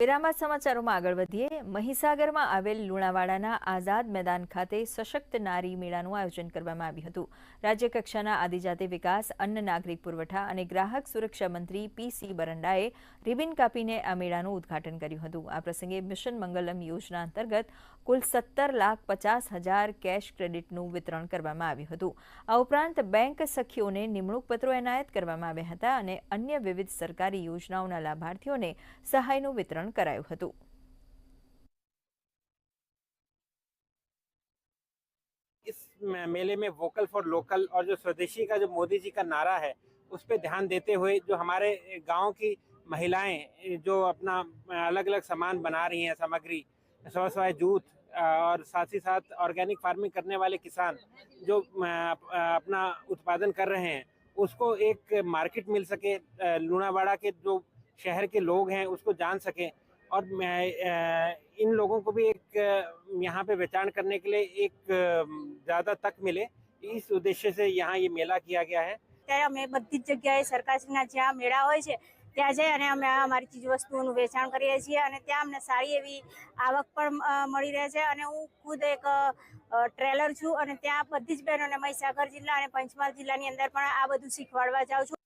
વેરામાં સમાચારોમાં આગળ વધીએ. મહીસાગરમાં આવેલ લુણાવાડાના આઝાદ મેદાન ખાતે સશક્ત નારી મેળાનું આયોજન કરવામાં આવ્યું હતું. રાજ્યકક્ષાના આદિજાતિ વિકાસ, અન્ન નાગરિક પુરવઠા અને ગ્રાહક સુરક્ષા મંત્રી પી.સી. બરંડાએ રિબિન કાપીને આ મેળાનું ઉદ્ઘાટન કર્યું હતું. આ પ્રસંગે મિશન મંગલમ યોજના અંતર્ગત કુલ 17,50,000 કેશ ક્રેડિટનું વિતરણ કરવામાં આવ્યું હતું. આ ઉપરાંત બેંક સખીઓને નિમણૂક પત્રો એનાયત કરવામાં આવ્યા હતા અને અન્ય વિવિધ સરકારી યોજનાઓના લાભાર્થીઓને સહાયનું વિતરણ कराયું હતું. इस मेले में वोकल फॉर लोकल और जो स्वदेशी का जो मोदी जी का नारा है उस पर ध्यान देते हुए जो हमारे गांव की महिलाएं जो अपना अलग अलग सामान बना रही हैं, सामग्री, स्व सहायता जूथ और साथ ही साथ ऑर्गेनिक फार्मिंग करने वाले किसान जो अपना उत्पादन कर रहे हैं उसको एक मार्केट मिल सके, लूणावाड़ा के जो शहर के लोग हैं उसको जान सकें और इन लोगों को भी एक यहाँ पे पहचान करने के लिए एक ज़्यादा तक मिले, इस उद्देश्य से यहाँ ये मेला किया गया है। ત્યારે અમે બધી જ જગ્યાએ સરકારશ્રીના જ્યાં મેળા હોય છે ત્યાં જઈ અને અમે અમારી ચીજ વસ્તુઓનું વેચાણ કરીએ છીએ અને ત્યાં અમને સારી એવી આવક પણ મળી રહે છે અને હું ખુદ એક ટ્રેલર છું અને ત્યાં બધી જ બહેનોને મહીસાગર જિલ્લા અને પંચમહાલ જિલ્લાની અંદર પણ આ બધું શીખવાડવા જાઉં છું.